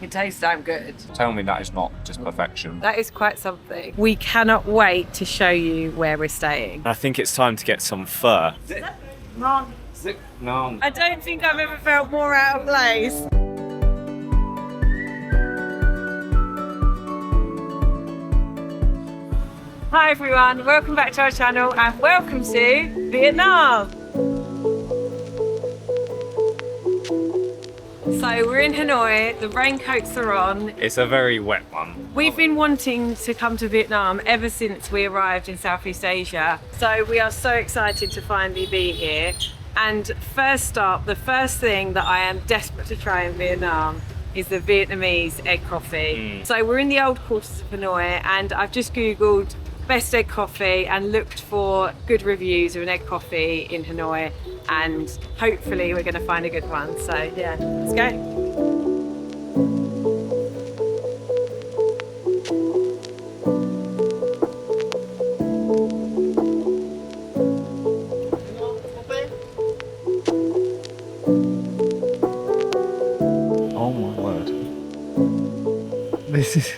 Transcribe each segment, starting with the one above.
It tastes damn good. Tell me that is not just perfection. That is quite something. We cannot wait to show you where we're staying. I think it's time to get some pho. Naan. No. I don't think I've ever felt more out of place. Hi everyone, welcome back to our channel and welcome to Vietnam. So we're in Hanoi, the raincoats are on. It's a very wet one. We've been wanting to come to Vietnam ever since we arrived in Southeast Asia. So we are so excited to finally be here. And first up, the first thing that I am desperate to try in Vietnam is the Vietnamese egg coffee. So we're in the old quarters of Hanoi and I've just Googled best egg coffee and looked for good reviews of an egg coffee in Hanoi, and hopefully we're going to find a good one. So yeah, let's go. Oh my word. This is...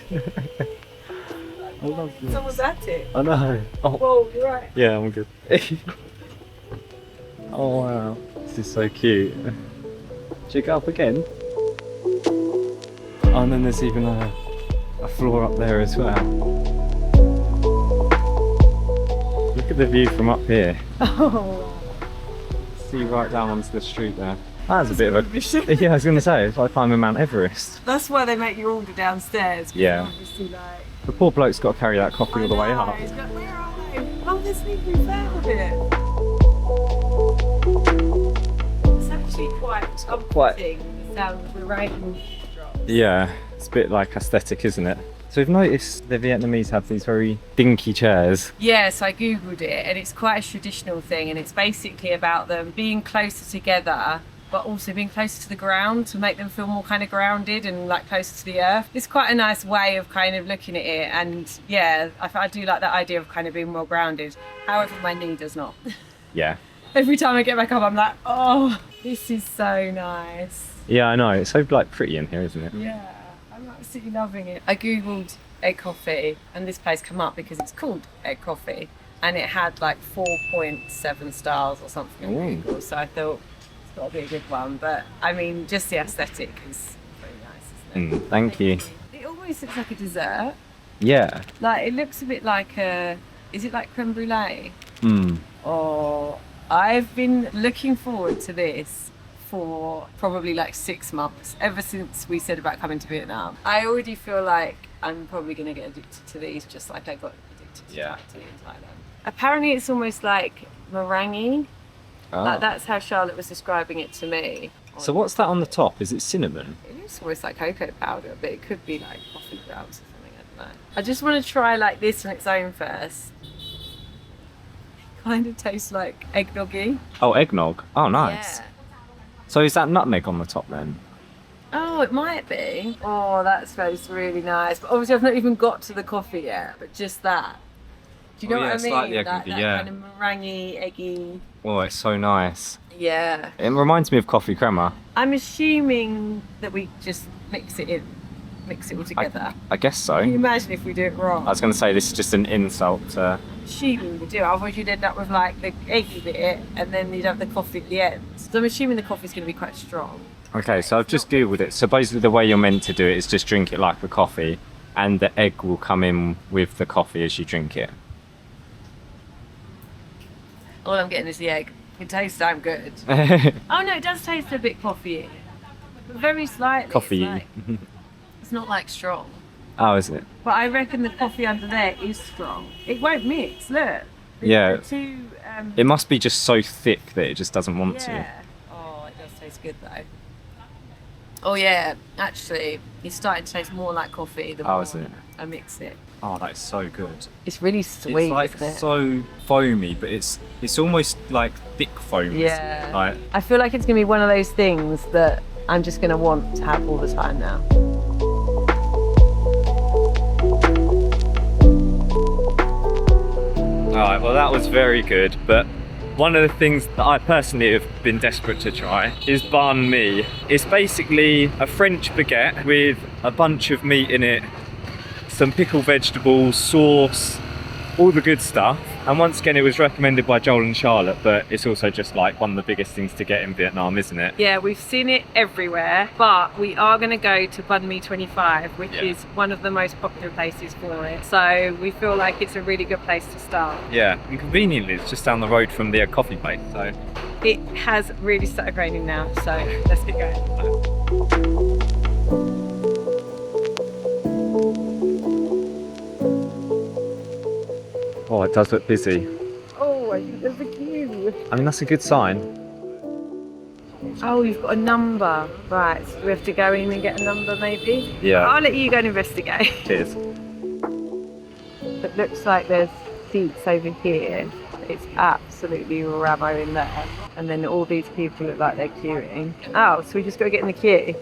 I love this. Someone's at it. I know. Oh. Whoa, you're right. Yeah, I'm good. Oh wow, this is so cute. Should you go up again? Oh, and then there's even a floor up there as well. Look at the view from up here. Oh. See right down onto the street there. That's a bit of a... Yeah, I was going to say, it's like climbing Mount Everest. That's why they make you order downstairs. Yeah. Obviously, like... The poor bloke's got to carry that coffee all the way up. He's got, where are they? Oh, there's people found it. It's actually quite comforting, the sound of the rain drops. Yeah, it's a bit like aesthetic, isn't it? So we've noticed the Vietnamese have these very dinky chairs. Yes, I googled it and it's quite a traditional thing, and it's basically about them being closer together but also being closer to the ground to make them feel more kind of grounded and like closer to the earth. It's quite a nice way of kind of looking at it, and yeah, I do like that idea of kind of being more grounded. However, my knee does not. Yeah. Every time I get back up, I'm like, oh, this is so nice. Yeah, I know. It's so like pretty in here, isn't it? Yeah, I'm absolutely loving it. I googled egg coffee and this place came up because it's called Egg Coffee and it had like 4.7 stars or something on Google, so I thought it's got to be a good one. But I mean, just the aesthetic is very nice, isn't it? Thank you. It almost looks like a dessert. Yeah. Like it looks a bit like is it like creme brulee? Mm. Oh, I've been looking forward to this for probably like 6 months, ever since we said about coming to Vietnam. I already feel like I'm probably going to get addicted to these, just like I got addicted to Thai tea in Thailand. Apparently it's almost like meringue. Oh. Like that's how Charlotte was describing it to me. So what's that on the top? Is it cinnamon? It looks almost like cocoa powder, but it could be like coffee grounds or something, I don't know. I just want to try like this on its own first. Kind of tastes like eggnoggy. Oh, eggnog. Oh, nice. Yeah. So is that nutmeg on the top then? Oh, it might be. Oh, that smells really nice. But obviously I've not even got to the coffee yet, but just that. Do you know what I mean? Slightly Like eggy, that yeah. kind of meringue, eggy. Oh, it's so nice. Yeah. It reminds me of coffee crema. I'm assuming that we just mix it all together. I guess so. Can you imagine if we do it wrong? I was going to say this is just an insult to... Assuming we do, otherwise you'd end up with like the eggy bit and then you'd have the coffee at the end. So I'm assuming the coffee's going to be quite strong. Okay, so I've just googled it. So basically the way you're meant to do it is just drink it like the coffee, and the egg will come in with the coffee as you drink it. All I'm getting is the egg. It tastes damn good. Oh no, it does taste a bit coffee-y. But very slightly. Coffee. It's not like strong. Oh, is it? But I reckon the coffee under there is strong. It won't mix, look. Yeah. They're too, It must be just so thick that it just doesn't want to. yeah. Oh, it does taste good though. Oh yeah, actually, it's starting to taste more like coffee the more is it? I mix it. Oh, that's so good. It's really sweet, It's like isn't it? so foamy, but it's almost like thick foam. Yeah. Like, I feel like it's going to be one of those things that I'm just going to want to have all the time now. alright, well that was very good, but One of the things that I personally have been desperate to try is banhmi. It's basically a French baguette with a bunch of meat in it, some pickled vegetables, sauce, all the good stuff. And once again, it was recommended by Joel and Charlotte, but it's also just like one of the biggest things to get in Vietnam, isn't it? Yeah, we've seen it everywhere, but we are going to go to banhmi 25, which is one of the most popular places for it. So we feel like it's a really good place to start. Yeah, and conveniently, it's just down the road from the eggcoffee place, so. It has really started raining now, so let's get going. Oh, it does look busy. Oh, I think there's a queue. I mean, that's a good sign. Oh, you've got a number. Right, so we have to go in and get a number maybe? Yeah. I'll let you go and investigate. Cheers. It looks like there's seats over here. It's absolutely ramo in there. And then all these people look like they're queuing. Oh, so we just got to get in the queue.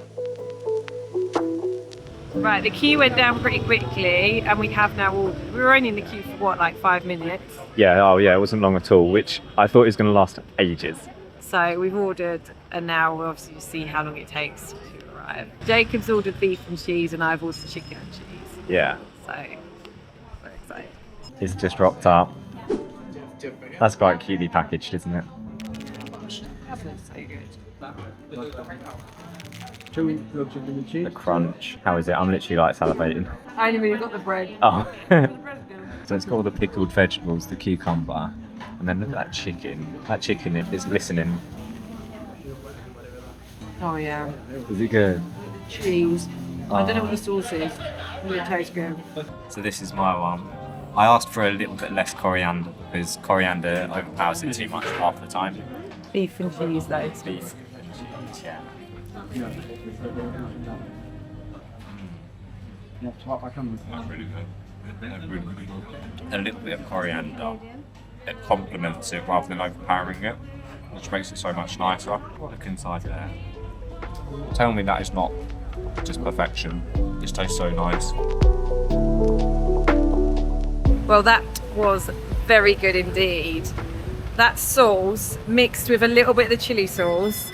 Right, the queue went down pretty quickly and we have now ordered. We were only in the queue for what, like 5 minutes? Yeah, oh yeah, it wasn't long at all, which I thought was going to last ages. So we've ordered and now we'll obviously see how long it takes to arrive. Jacob's ordered beef and cheese and I've ordered chicken and cheese. Yeah. So, very excited. It's just rocked up. That's quite cutely packaged, isn't it? That looks so good. The crunch. How is it? I'm literally like salivating. I only really got the bread. Oh. So it's got all the pickled vegetables, the cucumber, and then look at that chicken. That chicken is listening. Oh yeah. Is it good? Cheese. I don't know what the sauce is. It tastes good. So this is my one. I asked for a little bit less coriander because coriander overpowers it too much half the time. Beef and cheese though. Beef and cheese, yeah. A little bit of coriander, it complements it rather than overpowering it, which makes it so much nicer. Look inside there. Tell me that is not just perfection. This tastes so nice. Well, that was very good indeed. That sauce mixed with a little bit of the chili sauce,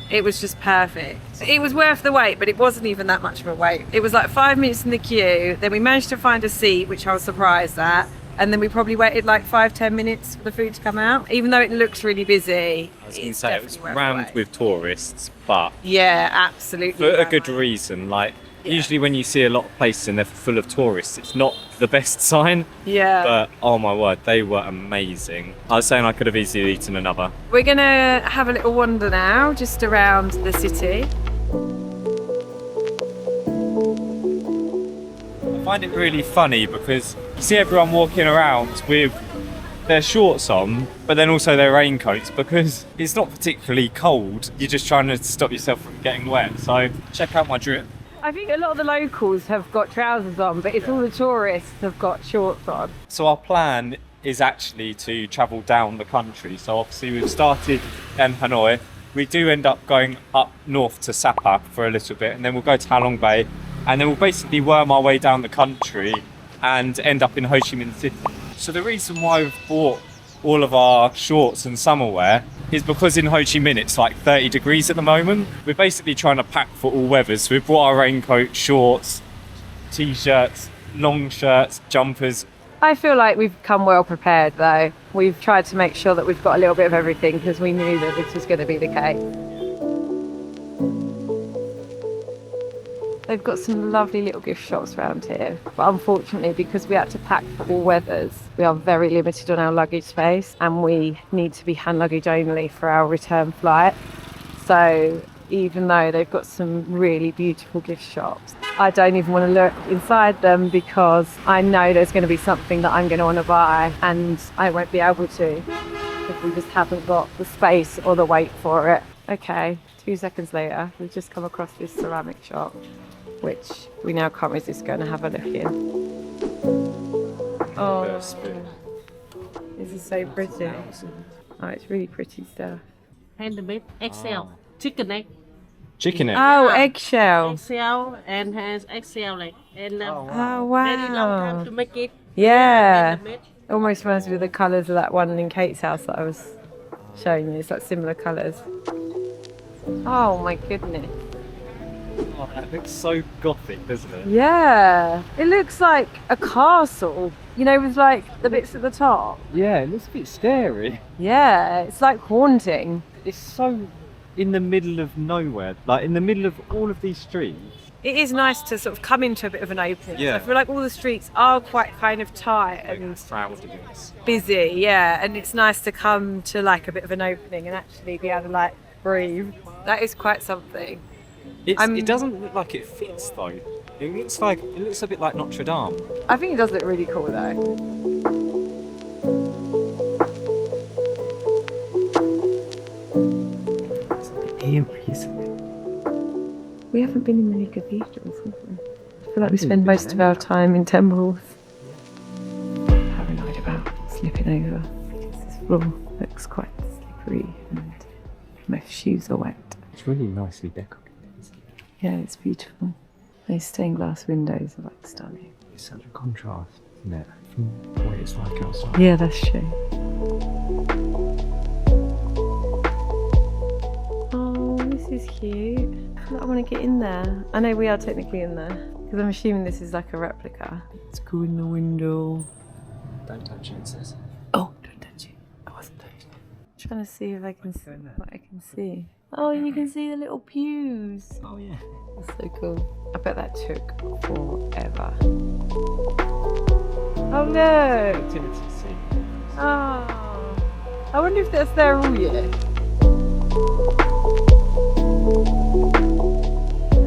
it was just perfect. It was worth the wait, but it wasn't even that much of a wait. It was like 5 minutes in the queue, then we managed to find a seat, which I was surprised at, and then we probably waited like 5-10 minutes for the food to come out. Even though it looks really busy, I was going to say, it was rammed with tourists, but yeah, absolutely. for a good reason. Like, usually when you see a lot of places and they're full of tourists, it's not the best sign. Yeah. But oh my word, they were amazing. I was saying I could have easily eaten another. We're gonna have a little wander now, just around the city. I find it really funny because you see everyone walking around with their shorts on, but then also their raincoats because it's not particularly cold. You're just trying to stop yourself from getting wet. So check out my drip. I think a lot of the locals have got trousers on, but it's all the tourists have got shorts on. So our plan is actually to travel down the country. So obviously we've started in Hanoi. We do end up going up north to Sapa for a little bit, and then we'll go to Halong Bay, and then we'll basically worm our way down the country and end up in Ho Chi Minh City. So the reason why we've bought all of our shorts and summer wear is because in Ho Chi Minh it's like 30 degrees at the moment. We're basically trying to pack for all weathers. So we've brought our raincoat, shorts, t-shirts, long shirts, jumpers. I feel like we've come well prepared though. We've tried to make sure that we've got a little bit of everything because we knew that this was going to be the case. They've got some lovely little gift shops around here, but unfortunately because we had to pack for all weathers, we are very limited on our luggage space and we need to be hand luggage only for our return flight. So even though they've got some really beautiful gift shops, I don't even want to look inside them because I know there's going to be something that I'm going to want to buy and I won't be able to because we just haven't got the space or the weight for it. Okay, 2 seconds later, we've just come across this ceramic shop, which we now can't resist going to have a look in. Oh, this is so pretty. Oh, it's really pretty stuff. Handmade eggshell, chicken egg. Chicken egg. Oh, eggshell. Eggshell and has eggshell like and Oh, very long time wow. to make it. Yeah. Handmade. Almost reminds me of the colours of that one in Kate's house that I was showing you. It's like similar colours. Oh my goodness. Oh, that looks so gothic, doesn't it? Yeah. It looks like a castle, you know, with like the bits at the top. Yeah, it looks a bit scary. Yeah, it's like haunting. It's so in the middle of nowhere, like in the middle of all of these streets. It is nice to sort of come into a bit of an opening. Yeah. So I feel like all the streets are quite kind of tight and busy, yeah. And it's nice to come to like a bit of an opening and actually be able to like breathe. That is quite something. It doesn't look like it fits though. It looks a bit like Notre Dame. I think it does look really cool though. It's a bit eerie, isn't it? We haven't been in many cathedrals, have we? I feel like we spend most of our time in temples. Paranoid about slipping over because this floor looks quite slippery and my shoes are wet. It's really nicely decorated. Yeah, it's beautiful. Those stained glass windows are like stunning. It's such a contrast, isn't it, from what it's like outside. Yeah, that's true. Oh, this is cute. I want to get in there. I know we are technically in there because I'm assuming this is like a replica. Let's go in the window. Don't touch it, it says. Oh, don't touch it. I wasn't touching it. I'm trying to see if I can see what I can see. Oh, and you can see the little pews. Oh yeah. That's so cool. I bet that took forever. Oh look! Oh, I wonder if that's there all year.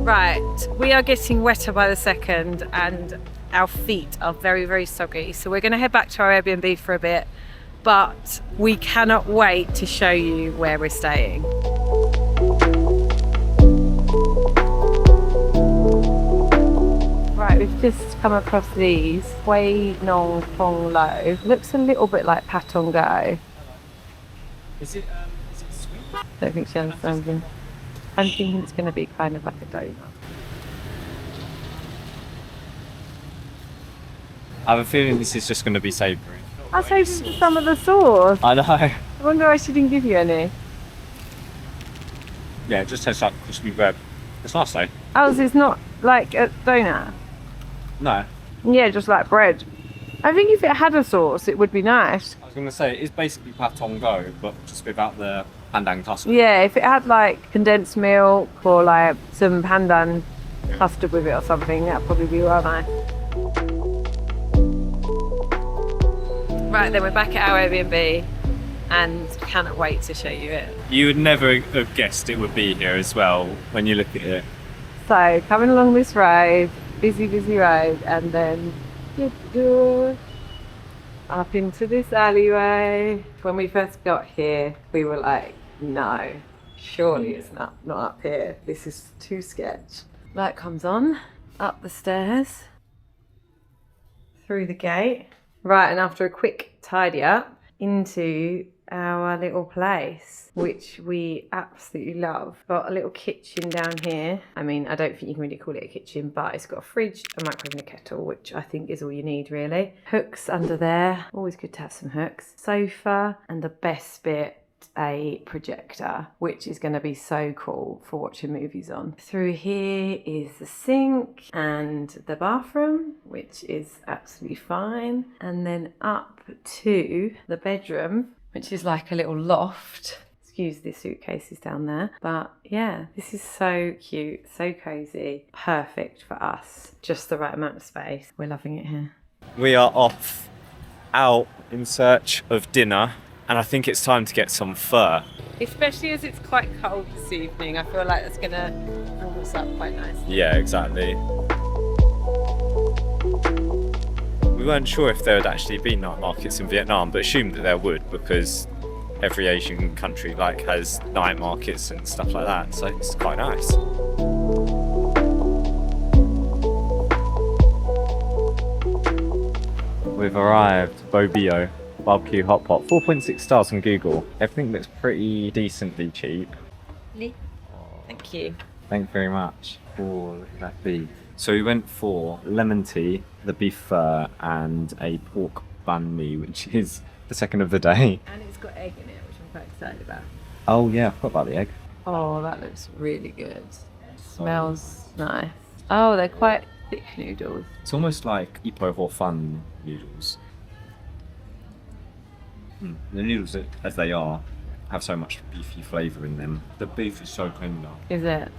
Right, we are getting wetter by the second and our feet are very, very soggy. So we're going to head back to our Airbnb for a bit, but we cannot wait to show you where we're staying. Right, we've just come across these Hui Nong Fong Lo. Looks a little bit like Patong Go. Is it sweet? I don't think she understands them. I'm thinking it's going to be kind of like a donut. I have a feeling this is just going to be savoury. I was hoping for some of the sauce. I know. I wonder why she didn't give you any. Yeah, it just tastes like crispy bread. It's nice though. Oh, so it's not like a donut? No. Yeah, just like bread. I think if it had a sauce, it would be nice. I was going to say, it's basically patong go, but just without the pandan custard. Yeah, if it had like condensed milk or like some pandan custard with it or something, that'd probably be well nice. Right, then we're back at our Airbnb and cannot wait to show you it. You would never have guessed it would be here as well when you look at it. So, coming along this road, busy road, and then up into this alleyway. When we first got here, we were like, no, surely it's not up here. This is too sketch. Light comes on, up the stairs, through the gate. Right, and after a quick tidy up, into our little place, which we absolutely love. Got a little kitchen down here. I mean, I don't think you can really call it a kitchen, but it's got a fridge, a microwave and a kettle, which I think is all you need really. Hooks under there, always good to have some hooks. Sofa, and the best bit, a projector, which is going to be so cool for watching movies on. Through here is the sink and the bathroom, which is absolutely fine. And then up to the bedroom, which is like a little loft. Excuse the suitcases down there. But yeah, this is so cute, so cozy, perfect for us. Just the right amount of space. We're loving it here. We are off out in search of dinner, and I think it's time to get some pho. Especially as it's quite cold this evening. I feel like that's gonna warm us up quite nicely. Yeah, exactly. We weren't sure if there would actually be night markets in Vietnam, but assumed that there would because every Asian country has night markets and stuff like that, so it's quite nice. We've arrived, Bo Bio. Barbecue hot pot, 4.6 stars on Google. Everything looks pretty decently cheap. Thank you. Thank you very much. Oh, look at that beef. So we went for lemon tea, the beef pho, and a pork banhmi, which is the second of the day. And it's got egg in it, which I'm quite excited about. Oh yeah, I forgot about the egg. Oh, that looks really good. Smells nice. Oh, they're quite thick noodles. It's almost like ipo hor fun noodles. The noodles, as they are, have so much beefy flavour in them. The beef is so tender. Is it?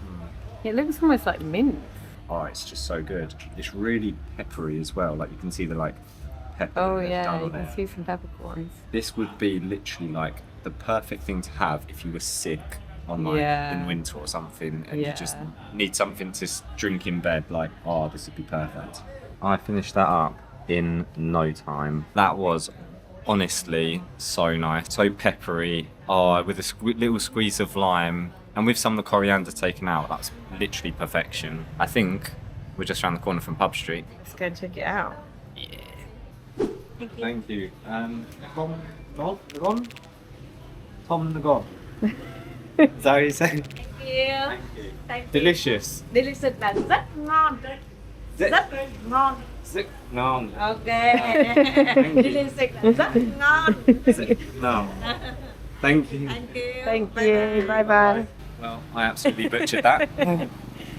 It looks almost like mint. Oh, it's just so good. It's really peppery as well. Like you can see the pepper. Oh that they've yeah, done you on can it. see some peppercorns. This would be literally like the perfect thing to have if you were sick on in winter or something, and you just need something to drink in bed. Like, oh, this would be perfect. I finished that up in no time. That was honestly so nice, so peppery. Oh, with a little squeeze of lime, and with some of the coriander taken out, that's literally perfection. I think we're just around the corner from Pub Street. Let's go and check it out. Yeah. Thank you. Tom the God. Is that what you say? Thank you. Thank you. Delicious. Delicious là rất ngon. Rất ngon. Rất ngon. Okay. Delicious là rất ngon. No. Thank you. Thank you. Thank you. Bye bye. Well, I absolutely butchered that.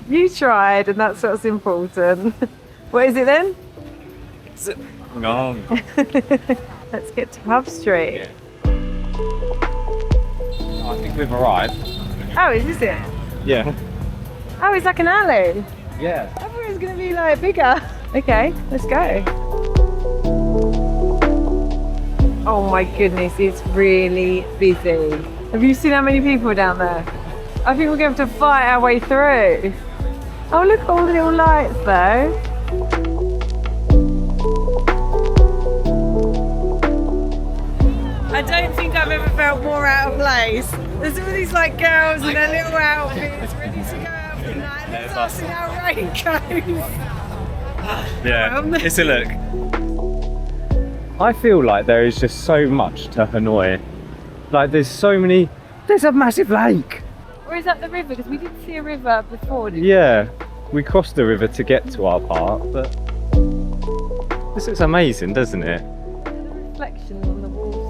You tried, and that's what's important. What is it then? Rất ngon. Let's get to Pub Street. Yeah. I think we've arrived. Oh, is this it? Yeah. Oh, it's like an alley. Yeah. I thought it was going to be like bigger. Okay, let's go. Oh my goodness, it's really busy. Have you seen how many people are down there? I think we're going to have to fight our way through. Oh, look at all the little lights though. I don't think I've ever felt more out of place. There's all these like girls in their little outfits ready to go out for the night. And there's us in our raincoats. Yeah, it's a look. I feel like there is just so much to Hanoi. Like there's a massive lake. Or is that the river? Because we didn't see a river before, did we? Yeah, we crossed the river to get to our part, but this looks amazing, doesn't it? The reflections on the water.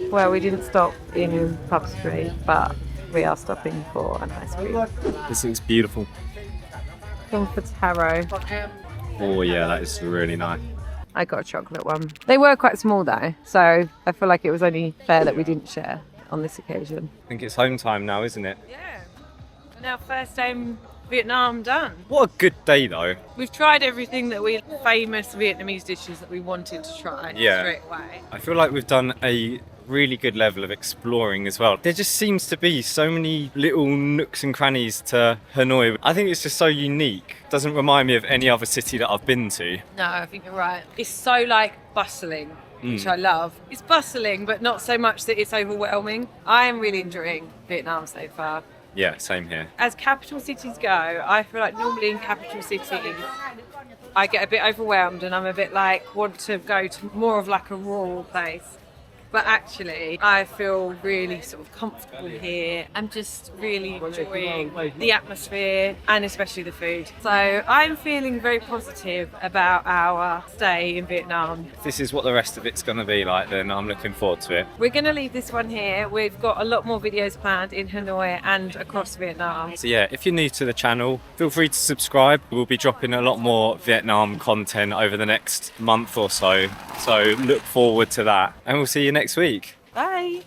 Well, we didn't stop in Pub Street, but we are stopping for an ice cream. This looks beautiful. Gone for taro. Oh yeah, that is really nice. I got a chocolate one. They were quite small though, so I feel like it was only fair that we didn't share on this occasion. I think it's home time now, isn't it? Yeah. And our first day in Vietnam done. What a good day though. We've tried everything that famous Vietnamese dishes that we wanted to try straight away. I feel like we've done a really good level of exploring as well. There just seems to be so many little nooks and crannies to Hanoi. I think it's just so unique. Doesn't remind me of any other city that I've been to. No, I think you're right. It's so like bustling, which I love. It's bustling, but not so much that it's overwhelming. I am really enjoying Vietnam so far. Yeah, same here. As capital cities go, I feel like normally in capital cities, I get a bit overwhelmed and I'm a bit like, want to go to more of like a rural place. But actually, I feel really sort of comfortable here. I'm just really enjoying the atmosphere and especially the food. So I'm feeling very positive about our stay in Vietnam. If this is what the rest of it's going to be like, then I'm looking forward to it. We're going to leave this one here. We've got a lot more videos planned in Hanoi and across Vietnam. So yeah, if you're new to the channel, feel free to subscribe. We'll be dropping a lot more Vietnam content over the next month or so. So look forward to that. And we'll see you next week. Bye.